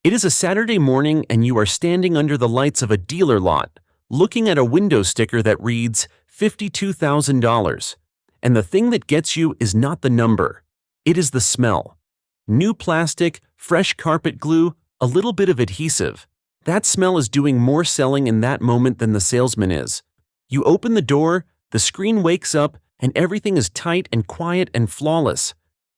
It is a Saturday morning and you are standing under the lights of a dealer lot, looking at a window sticker that reads $52,000. And the thing that gets you is not the number. It is the smell. New plastic, fresh carpet glue, a little bit of adhesive. That smell is doing more selling in that moment than the salesman is. You open the door, the screen wakes up, and everything is tight and quiet and flawless.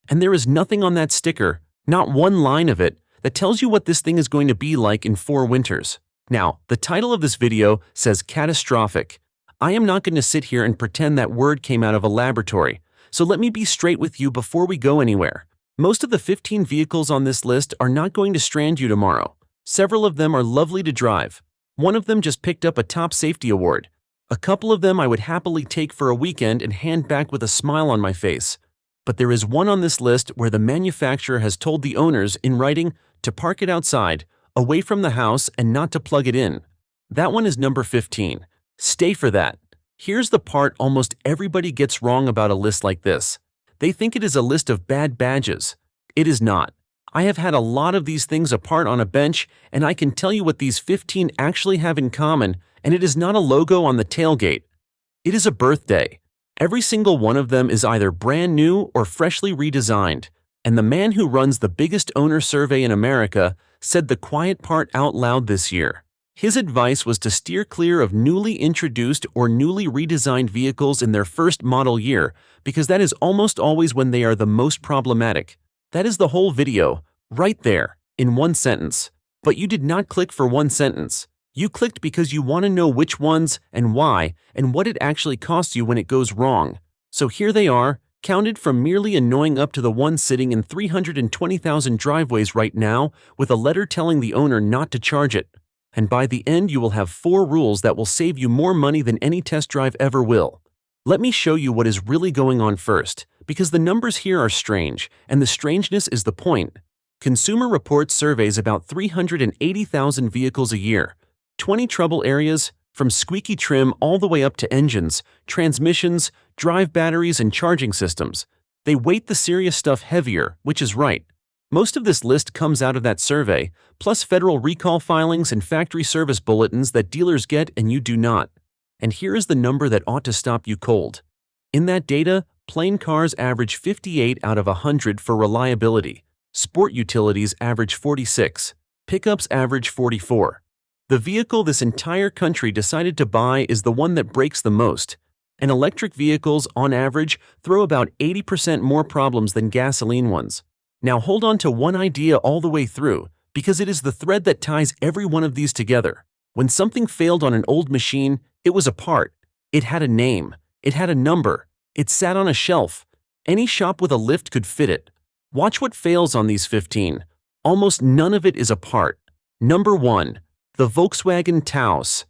And there is nothing on that sticker, not one line of it, that tells you what this thing is going to be like in 4 winters. Now, the title of this video says Catastrophic. I am not going to sit here and pretend that word came out of a laboratory, so let me be straight with you before we go anywhere. Most of the 15 vehicles on this list are not going to strand you tomorrow. Several of them are lovely to drive. One of them just picked up a top safety award. A couple of them I would happily take for a weekend and hand back with a smile on my face. But there is one on this list where the manufacturer has told the owners in writing to park it outside, away from the house, and not to plug it in. That one is number 15. Stay for that. Here's the part almost everybody gets wrong about a list like this. They think it is a list of bad badges. It is not. I have had a lot of these things apart on a bench, and I can tell you what these 15 actually have in common, and it is not a logo on the tailgate. It is a birthday. Every single one of them is either brand new or freshly redesigned, and the man who runs the biggest owner survey in America said the quiet part out loud this year. His advice was to steer clear of newly introduced or newly redesigned vehicles in their first model year, because that is almost always when they are the most problematic. That is the whole video, right there, in one sentence. But you did not click for one sentence. You clicked because you want to know which ones and why and what it actually costs you when it goes wrong. So here they are, counted from merely annoying up to the one sitting in 320,000 driveways right now with a letter telling the owner not to charge it. And by the end you will have 4 rules that will save you more money than any test drive ever will. Let me show you what is really going on first, because the numbers here are strange, and the strangeness is the point. Consumer Reports surveys about 380,000 vehicles a year. 20 trouble areas, from squeaky trim all the way up to engines, transmissions, drive batteries, and charging systems. They weight the serious stuff heavier, which is right. Most of this list comes out of that survey, plus federal recall filings and factory service bulletins that dealers get and you do not. And here is the number that ought to stop you cold. In that data, plain cars average 58 out of 100 for reliability. Sport utilities average 46. Pickups average 44. The vehicle this entire country decided to buy is the one that breaks the most. And electric vehicles, on average, throw about 80% more problems than gasoline ones. Now hold on to one idea all the way through, because it is the thread that ties every one of these together. When something failed on an old machine, it was a part. It had a name. It had a number. It sat on a shelf. Any shop with a lift could fit it. Watch what fails on these 15. Almost none of it is a part. Number 1. The Volkswagen Taos.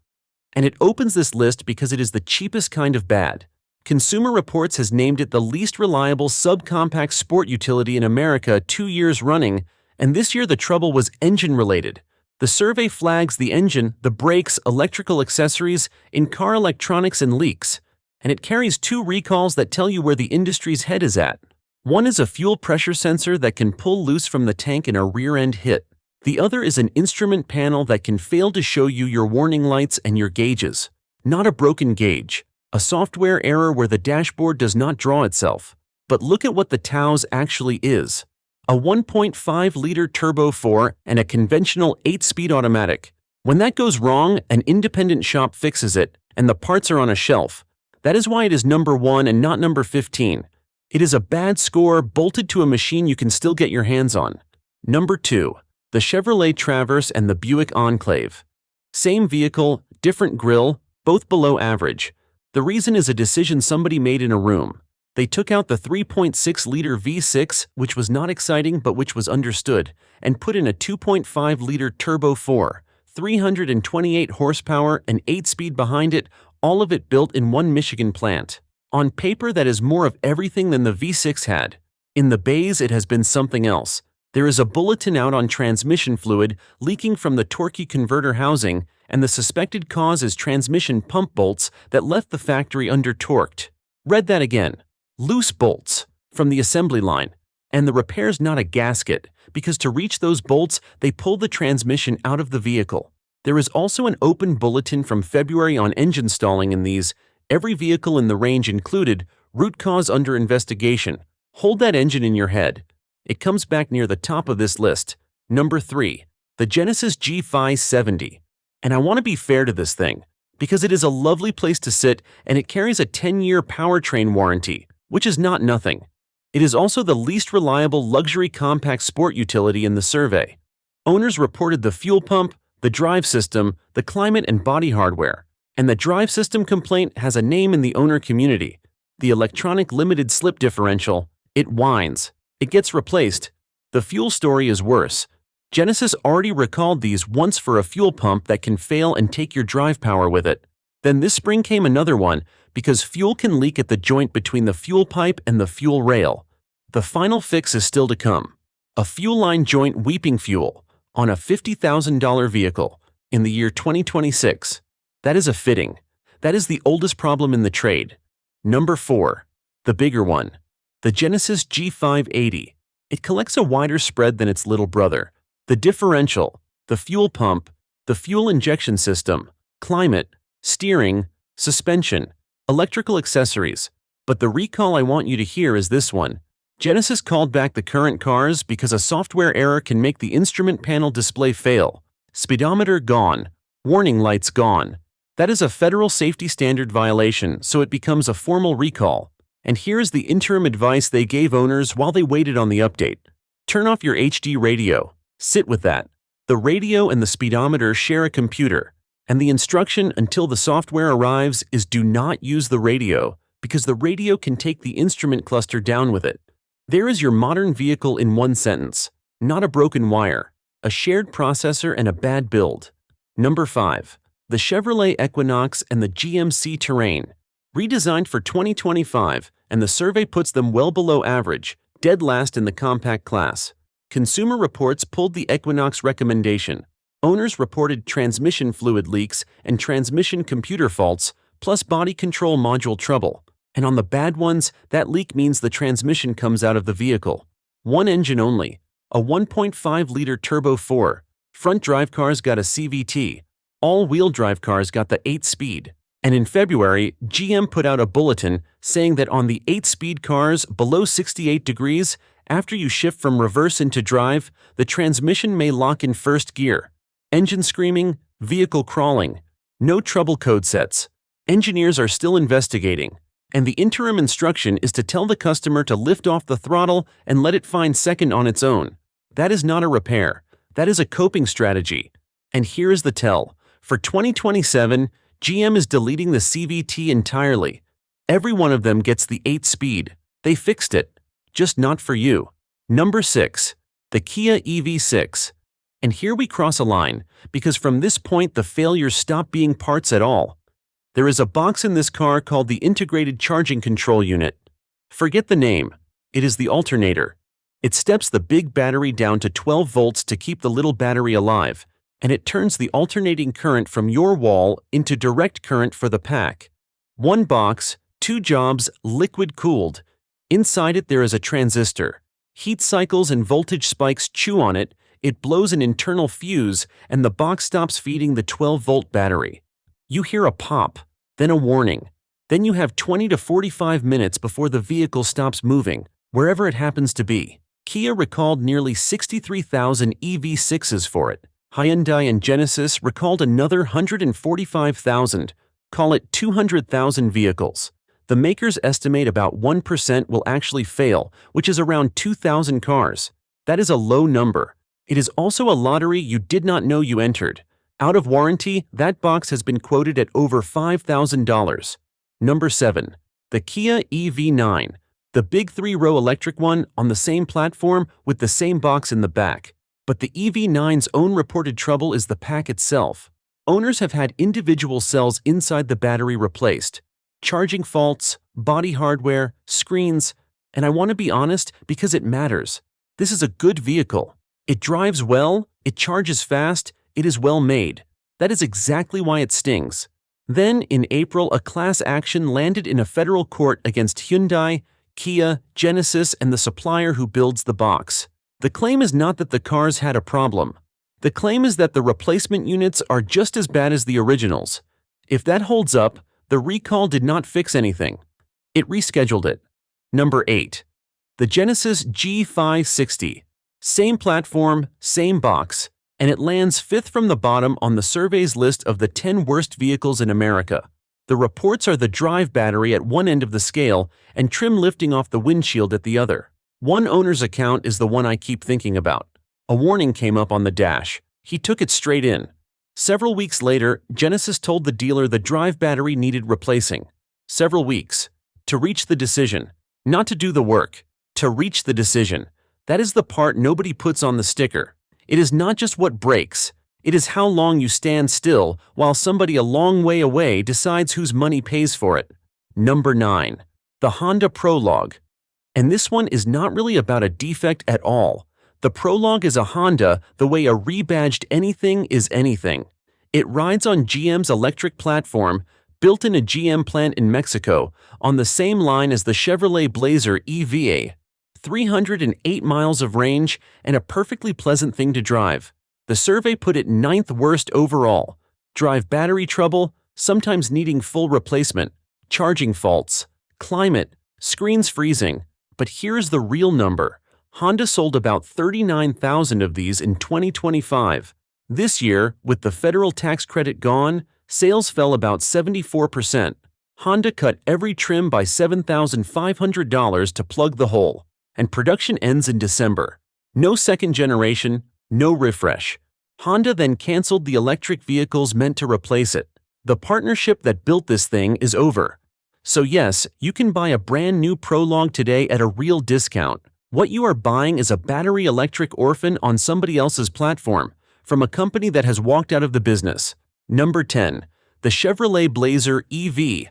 And it opens this list because it is the cheapest kind of bad. Consumer Reports has named it the least reliable subcompact sport utility in America 2 years running, and this year the trouble was engine-related. The survey flags the engine, the brakes, electrical accessories, in-car electronics, and leaks. And it carries 2 recalls that tell you where the industry's head is at. One is a fuel pressure sensor that can pull loose from the tank in a rear-end hit. The other is an instrument panel that can fail to show you your warning lights and your gauges. Not a broken gauge. A software error where the dashboard does not draw itself. But look at what the Taos actually is. A 1.5-liter turbo 4 and a conventional 8-speed automatic. When that goes wrong, an independent shop fixes it, and the parts are on a shelf. That is why it is number 1 and not number 15. It is a bad score bolted to a machine you can still get your hands on. Number 2. The Chevrolet Traverse and the Buick Enclave. Same vehicle, different grille, both below average. The reason is a decision somebody made in a room. They took out the 3.6-liter V6, which was not exciting but which was understood, and put in a 2.5-liter Turbo 4, 328 horsepower and 8-speed behind it, all of it built in one Michigan plant. On paper, that is more of everything than the V6 had. In the bays, it has been something else. There is a bulletin out on transmission fluid leaking from the torquey converter housing, and the suspected cause is transmission pump bolts that left the factory under-torqued. Read that again. Loose bolts from the assembly line. And the repair's not a gasket, because to reach those bolts, they pull the transmission out of the vehicle. There is also an open bulletin from February on engine stalling in these, every vehicle in the range included, root cause under investigation. Hold that engine in your head. It comes back near the top of this list. Number 3. The Genesis G570. And I want to be fair to this thing, because it is a lovely place to sit and it carries a 10-year powertrain warranty, which is not nothing. It is also the least reliable luxury compact sport utility in the survey. Owners reported the fuel pump, the drive system, the climate and body hardware, and the drive system complaint has a name in the owner community. The electronic limited slip differential, it whines. It gets replaced. The fuel story is worse. Genesis already recalled these once for a fuel pump that can fail and take your drive power with it. Then this spring came another one, because fuel can leak at the joint between the fuel pipe and the fuel rail. The final fix is still to come. A fuel line joint weeping fuel on a $50,000 vehicle in the year 2026. That is a fitting. That is the oldest problem in the trade. Number 4. The bigger one. The Genesis G580. It collects a wider spread than its little brother. The differential, the fuel pump, the fuel injection system, climate, steering, suspension, electrical accessories. But the recall I want you to hear is this one. Genesis called back the current cars because a software error can make the instrument panel display fail. Speedometer gone. Warning lights gone. That is a federal safety standard violation, so it becomes a formal recall. And here is the interim advice they gave owners while they waited on the update. Turn off your HD radio. Sit with that. The radio and the speedometer share a computer. And the instruction until the software arrives is do not use the radio, because the radio can take the instrument cluster down with it. There is your modern vehicle in one sentence. Not a broken wire, a shared processor and a bad build. Number 5. The Chevrolet Equinox and the GMC Terrain. Redesigned for 2025, and the survey puts them well below average, dead last in the compact class. Consumer Reports pulled the Equinox recommendation. Owners reported transmission fluid leaks and transmission computer faults, plus body control module trouble. And on the bad ones, that leak means the transmission comes out of the vehicle. One engine only, a 1.5-liter turbo 4. Front drive cars got a CVT. All-wheel drive cars got the 8-speed. And in February, GM put out a bulletin saying that on the 8-speed cars below 68 degrees, after you shift from reverse into drive, the transmission may lock in first gear. Engine screaming, vehicle crawling. No trouble code sets. Engineers are still investigating. And the interim instruction is to tell the customer to lift off the throttle and let it find second on its own. That is not a repair. That is a coping strategy. And here is the tell. For 2027, GM is deleting the CVT entirely. Every one of them gets the 8-speed. They fixed it. Just not for you. Number 6. The Kia EV6. And here we cross a line, because from this point the failures stop being parts at all. There is a box in this car called the Integrated Charging Control Unit. Forget the name. It is the alternator. It steps the big battery down to 12 volts to keep the little battery alive, and it turns the alternating current from your wall into direct current for the pack. One box, 2 jobs, liquid-cooled. Inside it there is a transistor. Heat cycles and voltage spikes chew on it, it blows an internal fuse, and the box stops feeding the 12-volt battery. You hear a pop, then a warning. Then you have 20 to 45 minutes before the vehicle stops moving, wherever it happens to be. Kia recalled nearly 63,000 EV6s for it. Hyundai and Genesis recalled another 145,000, call it 200,000 vehicles. The makers estimate about 1% will actually fail, which is around 2,000 cars. That is a low number. It is also a lottery you did not know you entered. Out of warranty, that box has been quoted at over $5,000. Number 7. The Kia EV9. The big 3-row electric one on the same platform with the same box in the back. But the EV9's own reported trouble is the pack itself. Owners have had individual cells inside the battery replaced. Charging faults, body hardware, screens, and I want to be honest because it matters. This is a good vehicle. It drives well, it charges fast, it is well made. That is exactly why it stings. Then, in April, a class action landed in a federal court against Hyundai, Kia, Genesis, and the supplier who builds the box. The claim is not that the cars had a problem. The claim is that the replacement units are just as bad as the originals. If that holds up, the recall did not fix anything. It rescheduled it. Number 8. The Genesis G560. Same platform, same box, and it lands 5th from the bottom on the survey's list of the 10 worst vehicles in America. The reports are the drive battery at one end of the scale and trim lifting off the windshield at the other. One owner's account is the one I keep thinking about. A warning came up on the dash. He took it straight in. Several weeks later, Genesis told the dealer the drive battery needed replacing. Several weeks. To reach the decision. Not to do the work. To reach the decision. That is the part nobody puts on the sticker. It is not just what breaks. It is how long you stand still while somebody a long way away decides whose money pays for it. Number 9. The Honda Prologue. And this one is not really about a defect at all. The Prologue is a Honda the way a rebadged anything is anything. It rides on GM's electric platform, built in a GM plant in Mexico, on the same line as the Chevrolet Blazer EVA. 308 miles of range and a perfectly pleasant thing to drive. The survey put it 9th worst overall. Drive battery trouble, sometimes needing full replacement, charging faults, climate, screens freezing. But here's the real number. Honda sold about 39,000 of these in 2025. This year, with the federal tax credit gone, sales fell about 74%. Honda cut every trim by $7,500 to plug the hole, and production ends in December. No second generation, no refresh. Honda then canceled the electric vehicles meant to replace it. The partnership that built this thing is over. So yes, you can buy a brand new Prologue today at a real discount. What you are buying is a battery electric orphan on somebody else's platform, from a company that has walked out of the business. Number 10. The Chevrolet Blazer EV.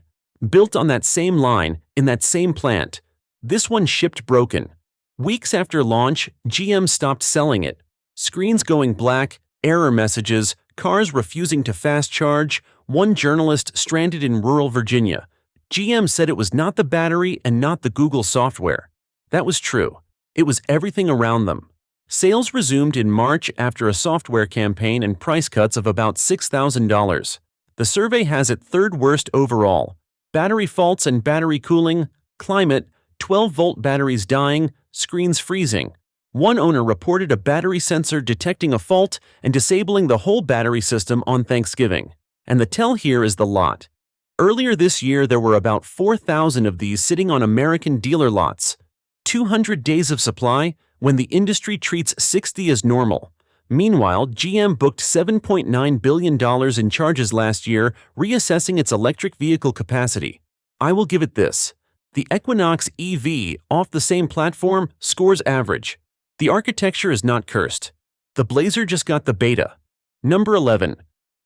Built on that same line, in that same plant. This one shipped broken. Weeks after launch, GM stopped selling it. Screens going black, error messages, cars refusing to fast charge, one journalist stranded in rural Virginia. GM said it was not the battery and not the Google software. That was true. It was everything around them. Sales resumed in March after a software campaign and price cuts of about $6,000. The survey has it 3rd worst overall. Battery faults and battery cooling, climate, 12-volt batteries dying, screens freezing. One owner reported a battery sensor detecting a fault and disabling the whole battery system on Thanksgiving. And the tell here is the lot. Earlier this year, there were about 4,000 of these sitting on American dealer lots. 200 days of supply when the industry treats 60 as normal. Meanwhile, GM booked $7.9 billion in charges last year, reassessing its electric vehicle capacity. I will give it this. The Equinox EV, off the same platform, scores average. The architecture is not cursed. The Blazer just got the beta. Number 11.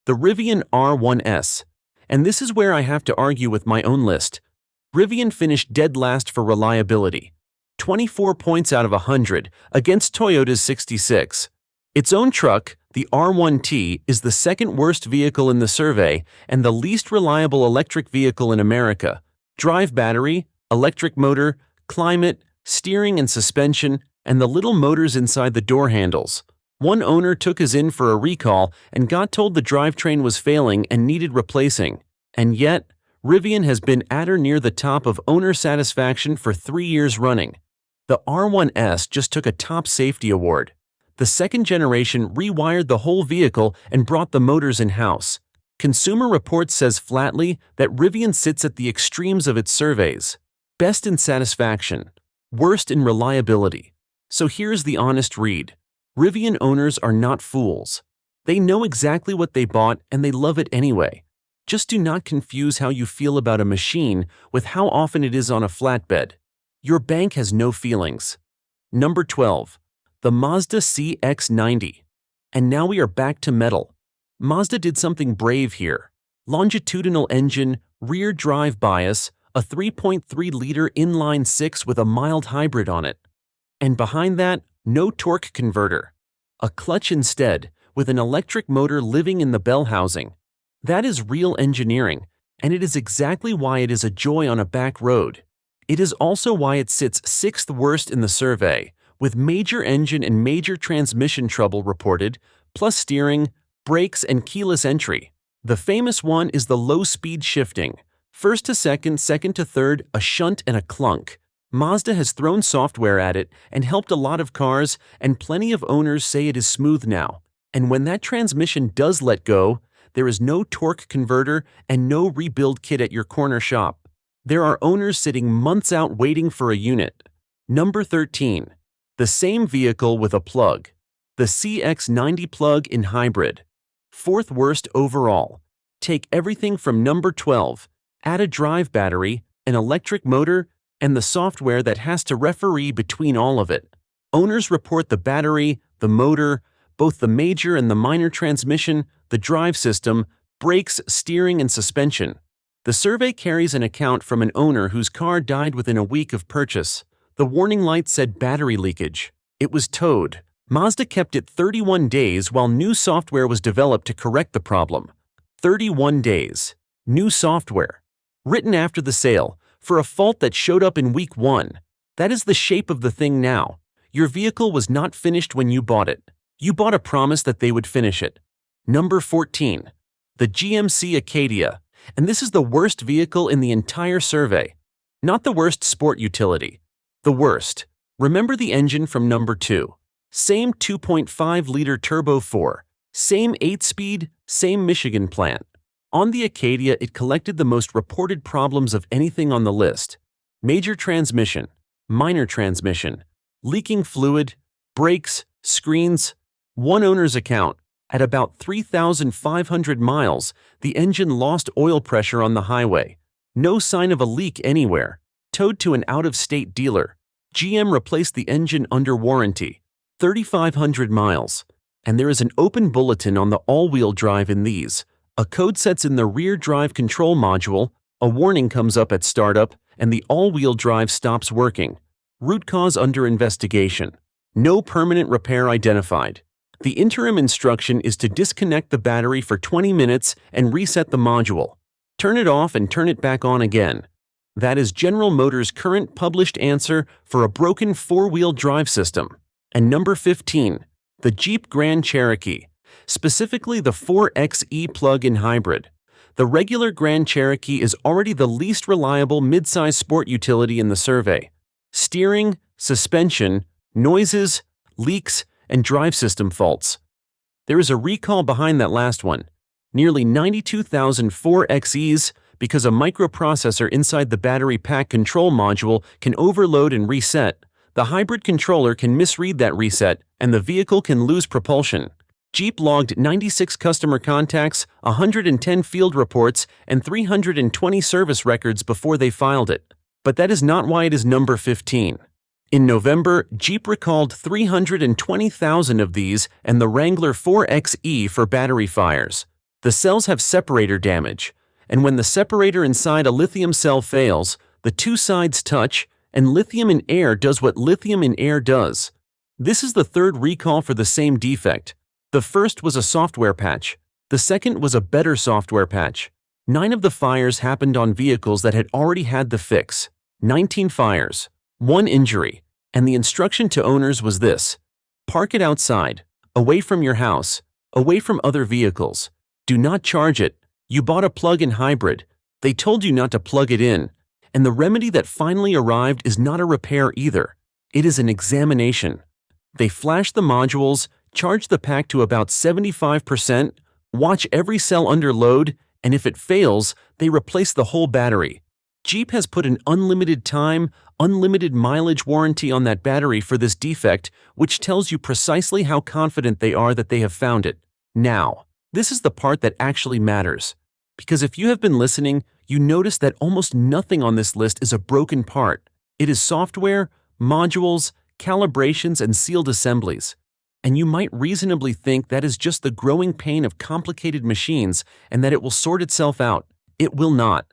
The Rivian R1S. And this is where I have to argue with my own list. Rivian finished dead last for reliability. 24 points out of 100 against Toyota's 66. Its own truck, the R1T, is the 2nd worst vehicle in the survey and the least reliable electric vehicle in America. Drive battery, electric motor, climate, steering and suspension, and the little motors inside the door handles. One owner took us in for a recall and got told the drivetrain was failing and needed replacing. And yet, Rivian has been at or near the top of owner satisfaction for 3 years running. The R1S just took a top safety award. The 2nd generation rewired the whole vehicle and brought the motors in-house. Consumer Reports says flatly that Rivian sits at the extremes of its surveys. Best in satisfaction, worst in reliability. So here's the honest read. Rivian owners are not fools. They know exactly what they bought and they love it anyway. Just do not confuse how you feel about a machine with how often it is on a flatbed. Your bank has no feelings. Number 12. The Mazda CX-90. And now we are back to metal. Mazda did something brave here. Longitudinal engine, rear drive bias, a 3.3-liter inline-6 with a mild hybrid on it. And behind that, no torque converter. A clutch instead, with an electric motor living in the bell housing. That is real engineering, and it is exactly why it is a joy on a back road. It is also why it sits 6th worst in the survey, with major engine and major transmission trouble reported, plus steering, brakes, and keyless entry. The famous one is the low-speed shifting. First to second, second to third, a shunt and a clunk. Mazda has thrown software at it and helped a lot of cars, and plenty of owners say it is smooth now. And when that transmission does let go, there is no torque converter and no rebuild kit at your corner shop. There are owners sitting months out waiting for a unit. Number 13. The same vehicle with a plug. The CX-90 plug-in hybrid. 4th worst overall. Take everything from number 12. Add a drive battery, an electric motor, and the software that has to referee between all of it. Owners report the battery, the motor, both the major and the minor transmission, the drive system, brakes, steering, and suspension. The survey carries an account from an owner whose car died within a week of purchase. The warning light said battery leakage. It was towed. Mazda kept it 31 days while new software was developed to correct the problem. 31 days. New software. Written after the sale, for a fault that showed up in week 1. That is the shape of the thing now. Your vehicle was not finished when you bought it. You bought a promise that they would finish it. Number 14. The GMC Acadia. And this is the worst vehicle in the entire survey. Not the worst sport utility. The worst. Remember the engine from number 2. Same 2.5-liter turbo 4. Same 8-speed, same Michigan plant. On the Acadia, it collected the most reported problems of anything on the list. Major transmission, minor transmission, leaking fluid, brakes, screens. One owner's account. At about 3,500 miles, the engine lost oil pressure on the highway. No sign of a leak anywhere. Towed to an out-of-state dealer. GM replaced the engine under warranty. 3,500 miles. And there is an open bulletin on the all-wheel drive in these. A code sets in the rear drive control module, a warning comes up at startup, and the all-wheel drive stops working. Root cause under investigation. No permanent repair identified. The interim instruction is to disconnect the battery for 20 minutes and reset the module. Turn it off and turn it back on again. That is General Motors' current published answer for a broken 4-wheel drive system. And number 15, the Jeep Grand Cherokee, specifically the 4xe plug-in hybrid. The regular Grand Cherokee is already the least reliable midsize sport utility in the survey. Steering, suspension, noises, leaks, and drive system faults. There is a recall behind that last one. Nearly 92,000 4xes because a microprocessor inside the battery pack control module can overload and reset. The hybrid controller can misread that reset, and the vehicle can lose propulsion. Jeep logged 96 customer contacts, 110 field reports, and 320 service records before they filed it. But that is not why it is number 15. In November, Jeep recalled 320,000 of these and the Wrangler 4xe for battery fires. The cells have separator damage, and when the separator inside a lithium cell fails, the two sides touch, and lithium in air does what lithium in air does. This is the third recall for the same defect. The first was a software patch. The second was a better software patch. 9 of the fires happened on vehicles that had already had the fix. 19 fires. 1 injury. And the instruction to owners was this: park it outside, away from your house, away from other vehicles. Do not charge it. You bought a plug-in hybrid. They told you not to plug it in. And the remedy that finally arrived is not a repair either. It is an examination. They flash the modules, charge the pack to about 75%, watch every cell under load, and if it fails, they replace the whole battery. Jeep has put an unlimited time, unlimited mileage warranty on that battery for this defect, which tells you precisely how confident they are that they have found it. Now, this is the part that actually matters. Because if you have been listening, you notice that almost nothing on this list is a broken part. It is software, modules, calibrations, and sealed assemblies. And you might reasonably think that is just the growing pain of complicated machines and that it will sort itself out. It will not.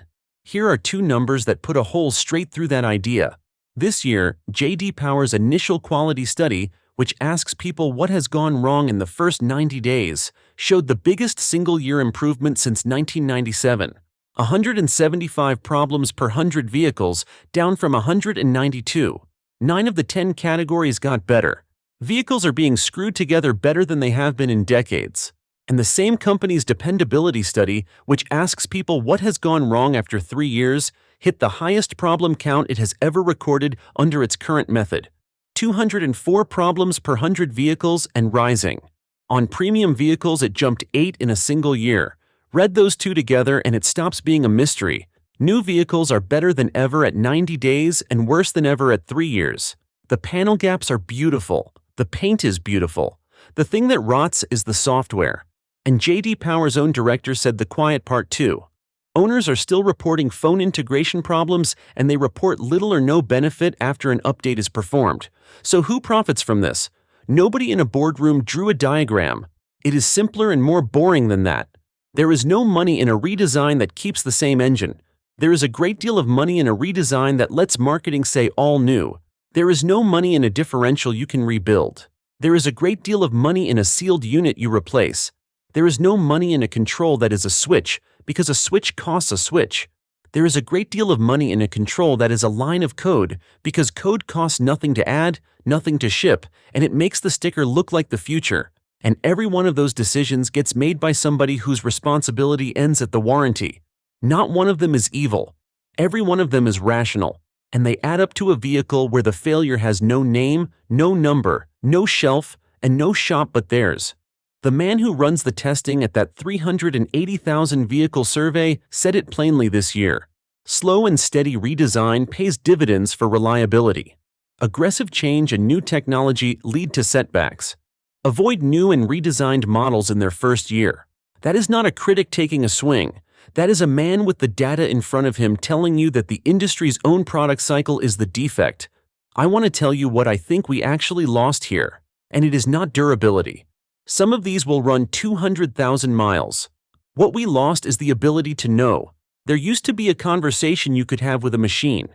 Here are 2 numbers that put a hole straight through that idea. This year, J.D. Power's initial quality study, which asks people what has gone wrong in the first 90 days, showed the biggest single-year improvement since 1997. 175 problems per 100 vehicles, down from 192. 9 of the 10 categories got better. Vehicles are being screwed together better than they have been in decades. And the same company's dependability study, which asks people what has gone wrong after 3 years, hit the highest problem count it has ever recorded under its current method. 204 problems per 100 vehicles and rising. On premium vehicles, it jumped 8 in a single year. Read those two together and it stops being a mystery. New vehicles are better than ever at 90 days and worse than ever at 3 years. The panel gaps are beautiful. The paint is beautiful. The thing that rots is the software. And J.D. Power's own director said the quiet part too. Owners are still reporting phone integration problems, and they report little or no benefit after an update is performed. So who profits from this? Nobody in a boardroom drew a diagram. It is simpler and more boring than that. There is no money in a redesign that keeps the same engine. There is a great deal of money in a redesign that lets marketing say all new. There is no money in a differential you can rebuild. There is a great deal of money in a sealed unit you replace. There is no money in a control that is a switch, because a switch costs a switch. There is a great deal of money in a control that is a line of code, because code costs nothing to add, nothing to ship, and it makes the sticker look like the future. And every one of those decisions gets made by somebody whose responsibility ends at the warranty. Not one of them is evil. Every one of them is rational, and they add up to a vehicle where the failure has no name, no number, no shelf, and no shop but theirs. The man who runs the testing at that 380,000 vehicle survey said it plainly this year. Slow and steady redesign pays dividends for reliability. Aggressive change and new technology lead to setbacks. Avoid new and redesigned models in their first year. That is not a critic taking a swing. That is a man with the data in front of him telling you that the industry's own product cycle is the defect. I want to tell you what I think we actually lost here, and it is not durability. Some of these will run 200,000 miles. What we lost is the ability to know. There used to be a conversation you could have with a machine.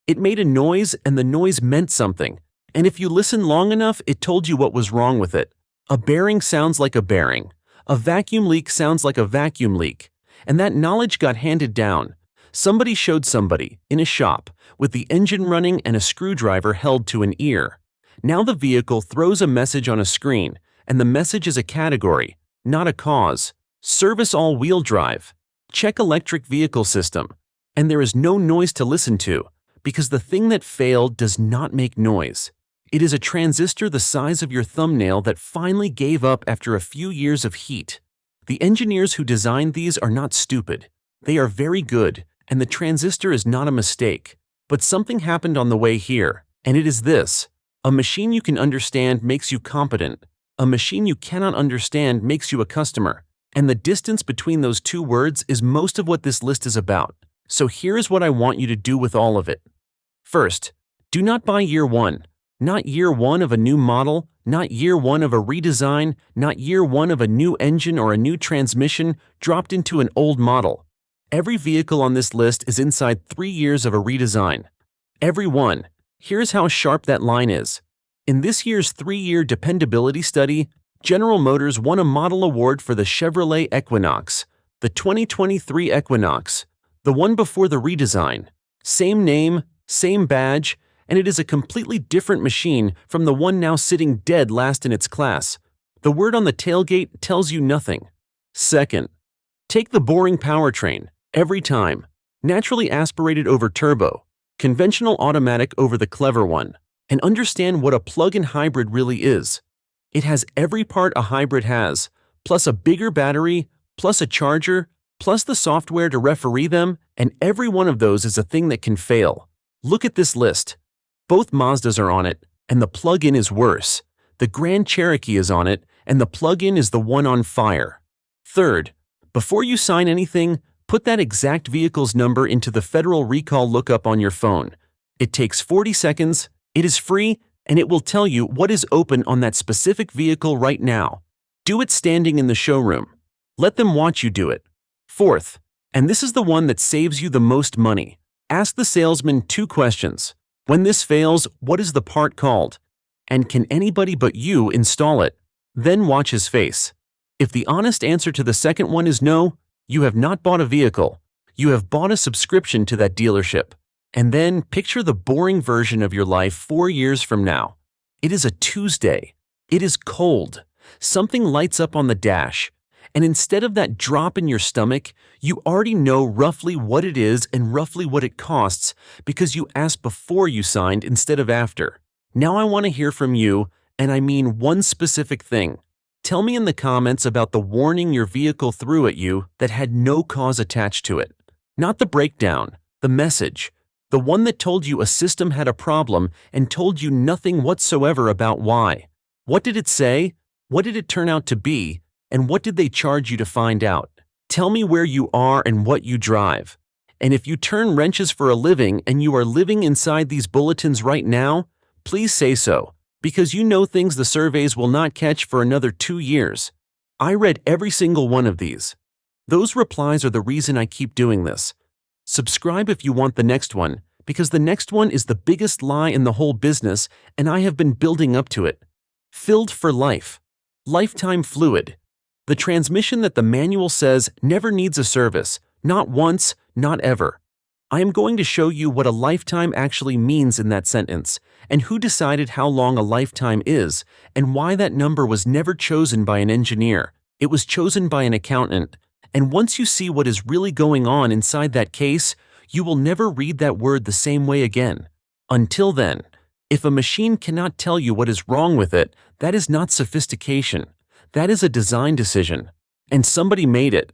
It made a noise and the noise meant something. And if you listened long enough, it told you what was wrong with it. A bearing sounds like a bearing. A vacuum leak sounds like a vacuum leak. And that knowledge got handed down. Somebody showed somebody, in a shop, with the engine running and a screwdriver held to an ear. Now the vehicle throws a message on a screen, and the message is a category, not a cause. Service all-wheel drive. Check electric vehicle system. And there is no noise to listen to, because the thing that failed does not make noise. It is a transistor the size of your thumbnail that finally gave up after a few years of heat. The engineers who designed these are not stupid. They are very good, and the transistor is not a mistake. But something happened on the way here, and it is this. A machine you can understand makes you competent. A machine you cannot understand makes you a customer. And the distance between those two words is most of what this list is about. So here is what I want you to do with all of it. First, do not buy year one. Not year one of a new model, not year one of a redesign, not year one of a new engine or a new transmission dropped into an old model. Every vehicle on this list is inside 3 years of a redesign. Every one. Here's how sharp that line is. In this year's 3-year dependability study, General Motors won a model award for the Chevrolet Equinox, the 2023 Equinox, the one before the redesign. Same name, same badge, and it is a completely different machine from the one now sitting dead last in its class. The word on the tailgate tells you nothing. Second, take the boring powertrain, every time. Naturally aspirated over turbo, conventional automatic over the clever one, and understand what a plug-in hybrid really is. It has every part a hybrid has, plus a bigger battery, plus a charger, plus the software to referee them, and every one of those is a thing that can fail. Look at this list. Both Mazdas are on it, and the plug-in is worse. The Grand Cherokee is on it, and the plug-in is the one on fire. Third, before you sign anything, put that exact vehicle's number into the Federal Recall lookup on your phone. It takes 40 seconds, it is free, and it will tell you what is open on that specific vehicle right now. Do it standing in the showroom. Let them watch you do it. Fourth, and this is the one that saves you the most money. Ask the salesman 2 questions. When this fails, what is the part called? And can anybody but you install it? Then watch his face. If the honest answer to the second one is no, you have not bought a vehicle. You have bought a subscription to that dealership. And then picture the boring version of your life 4 years from now. It is a Tuesday. It is cold. Something lights up on the dash. And instead of that drop in your stomach, you already know roughly what it is and roughly what it costs because you asked before you signed instead of after. Now I want to hear from you, and I mean one specific thing. Tell me in the comments about the warning your vehicle threw at you that had no cause attached to it. Not the breakdown, the message. The one that told you a system had a problem and told you nothing whatsoever about why. What did it say? What did it turn out to be? And what did they charge you to find out? Tell me where you are and what you drive. And if you turn wrenches for a living and you are living inside these bulletins right now, please say so, because you know things the surveys will not catch for another 2 years. I read every single one of these. Those replies are the reason I keep doing this. Subscribe if you want the next one, because the next one is the biggest lie in the whole business and I have been building up to it. Filled for life. Lifetime fluid. The transmission that the manual says never needs a service, not once, not ever. I am going to show you what a lifetime actually means in that sentence, and who decided how long a lifetime is, and why that number was never chosen by an engineer. It was chosen by an accountant. And once you see what is really going on inside that case, you will never read that word the same way again. Until then, if a machine cannot tell you what is wrong with it, that is not sophistication. That is a design decision. And somebody made it.